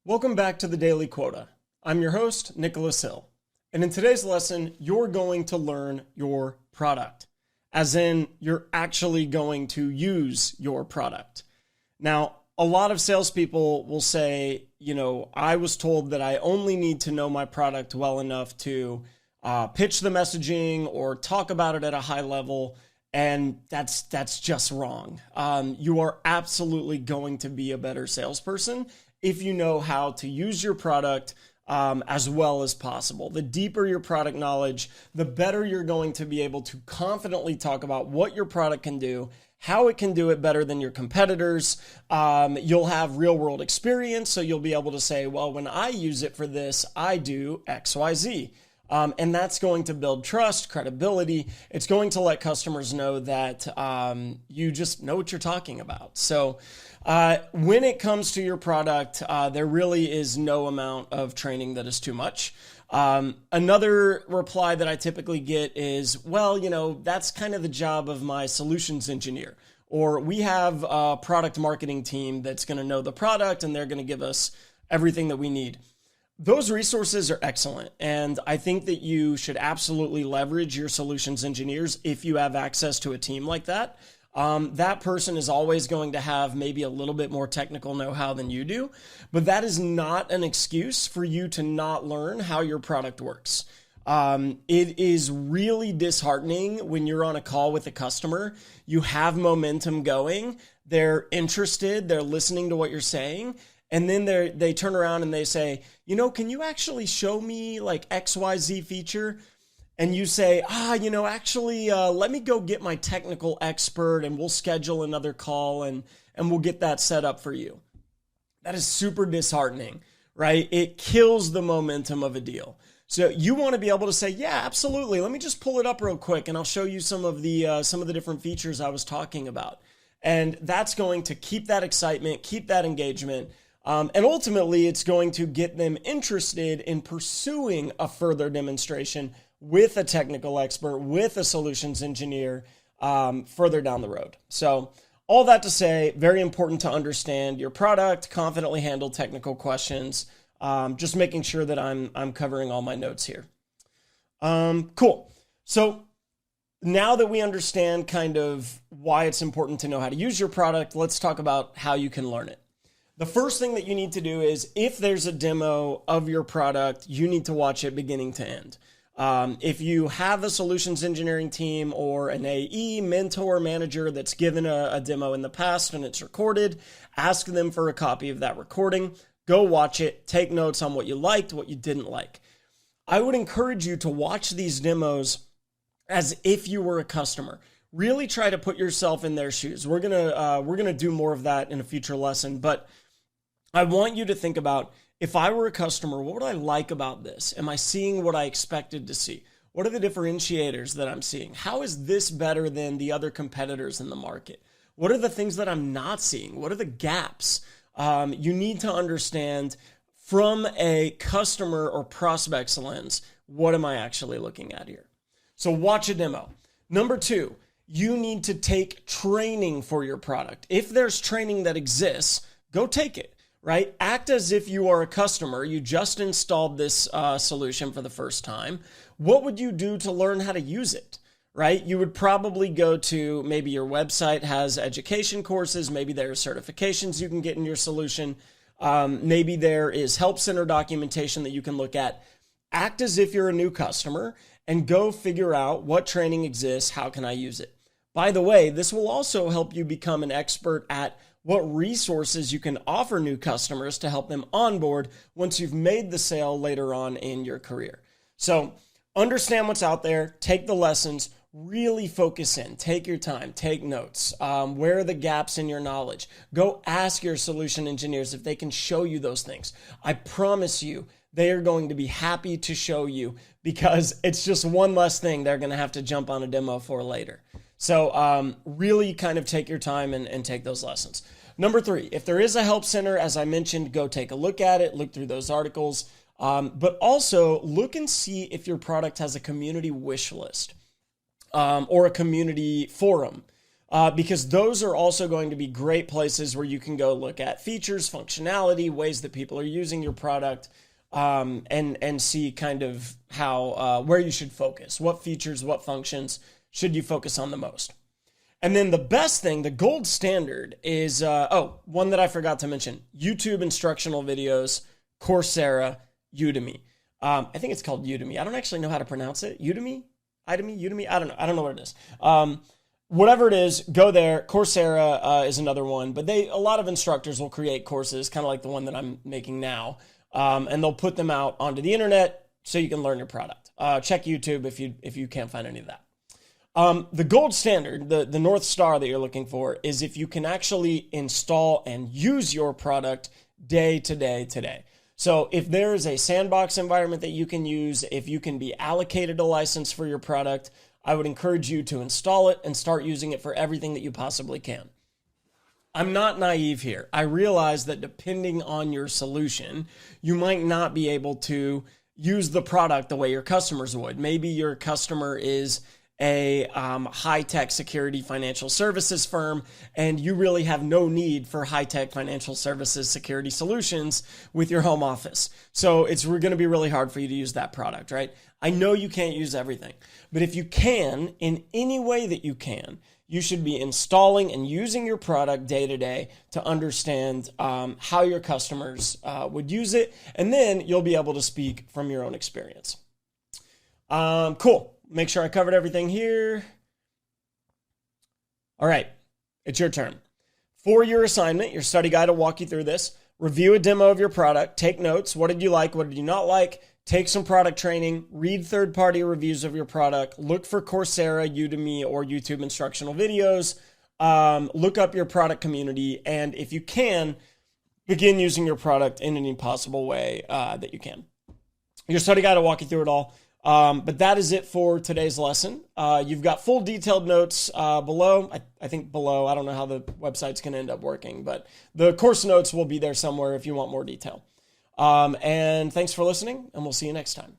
Welcome back to the Daily Quota. I'm your host, Nicholas Hill. And in today's lesson, you're going to learn your product, as in you're actually going to use your product. Now, a lot of salespeople will say, I was told that I only need to know my product well enough to pitch the messaging or talk about it at a high level. And that's just wrong. You are absolutely going to be a better salesperson if you know how to use your product as well as possible. The deeper your product knowledge, the better you're going to be able to confidently talk about what your product can do, how it can do it better than your competitors. You'll have real world experience, so you'll be able to say, well, when I use it for this, I do X, Y, Z. And that's going to build trust, credibility. It's going to let customers know that you just know what you're talking about. So when it comes to your product, there really is no amount of training that is too much. Another reply that I typically get is, well, that's kind of the job of my solutions engineer. Or we have a product marketing team that's going to know the product and they're going to give us everything that we need. Those resources are excellent, and I think that you should absolutely leverage your solutions engineers if you have access to a team like that. That person is always going to have maybe a little bit more technical know-how than you do, but that is not an excuse for you to not learn how your product works. It is really disheartening when you're on a call with a customer, you have momentum going, they're interested, they're listening to what you're saying, and then they turn around and they say, can you actually show me like XYZ feature? And you say, let me go get my technical expert and we'll schedule another call and we'll get that set up for you. That is super disheartening, right? It kills the momentum of a deal. So you want to be able to say, yeah, absolutely. Let me just pull it up real quick and I'll show you some of the different features I was talking about. And that's going to keep that excitement, keep that engagement. And ultimately, it's going to get them interested in pursuing a further demonstration with a technical expert, with a solutions engineer further down the road. So all that to say, very important to understand your product, confidently handle technical questions, just making sure that I'm covering all my notes here. Cool. So now that we understand kind of why it's important to know how to use your product, let's talk about how you can learn it. The first thing that you need to do is if there's a demo of your product, you need to watch it beginning to end. If you have a solutions engineering team or an AE, mentor, manager that's given a demo in the past and it's recorded, ask them for a copy of that recording. Go watch it. Take notes on what you liked, what you didn't like. I would encourage you to watch these demos as if you were a customer. Really try to put yourself in their shoes. We're gonna do more of that in a future lesson, but I want you to think about, if I were a customer, what would I like about this? Am I seeing what I expected to see? What are the differentiators that I'm seeing? How is this better than the other competitors in the market? What are the things that I'm not seeing? What are the gaps? You need to understand from a customer or prospect's lens, what am I actually looking at here? So watch a demo. Number two, you need to take training for your product. If there's training that exists, go take it. Right? Act as if you are a customer. You just installed this solution for the first time. What would you do to learn how to use it? Right? You would probably go to, maybe your website has education courses. Maybe there are certifications you can get in your solution. Maybe there is help center documentation that you can look at. Act as if you're a new customer and go figure out what training exists. How can I use it? By the way, this will also help you become an expert at what resources you can offer new customers to help them onboard once you've made the sale later on in your career. So understand what's out there, take the lessons, really focus in, take your time, take notes. Where are the gaps in your knowledge? Go ask your solution engineers if they can show you those things. I promise you, they are going to be happy to show you because it's just one less thing they're going to have to jump on a demo for later. So really kind of take your time and take those lessons. Number three, if there is a help center, as I mentioned, go take a look at it, look through those articles, but also look and see if your product has a community wish list or a community forum. because those are also going to be great places where you can go look at features, functionality, ways that people are using your product, and see kind of how where you should focus, what features, what functions should you focus on the most. And then the best thing, the gold standard is, one that I forgot to mention, YouTube instructional videos, Coursera, Udemy. I think it's called Udemy. I don't actually know how to pronounce it. Udemy? I don't know. I don't know what it is. Whatever it is, go there. Coursera is another one, but a lot of instructors will create courses, kind of like the one that I'm making now, and they'll put them out onto the internet so you can learn your product. Check YouTube if you can't find any of that. The gold standard, the North Star that you're looking for, is if you can actually install and use your product day to day today. So if there is a sandbox environment that you can use, if you can be allocated a license for your product, I would encourage you to install it and start using it for everything that you possibly can. I'm not naive here. I realize that depending on your solution, you might not be able to use the product the way your customers would. Maybe your customer is a high-tech security financial services firm, and you really have no need for high-tech financial services security solutions with your home office. So it's going to be really hard for you to use that product, right? I know you can't use everything, but if you can, in any way that you can, you should be installing and using your product day to day to understand how your customers would use it, and then you'll be able to speak from your own experience. Cool. Make sure I covered everything here. All right, it's your turn. For your assignment, your study guide will walk you through this. Review a demo of your product. Take notes. What did you like? What did you not like? Take some product training. Read third-party reviews of your product. Look for Coursera, Udemy, or YouTube instructional videos. Look up your product community. And if you can, begin using your product in any possible way that you can. Your study guide will walk you through it all. But that is it for today's lesson. You've got full detailed notes below. I think below. I don't know how the website's going to end up working, but the course notes will be there somewhere if you want more detail. And thanks for listening, and we'll see you next time.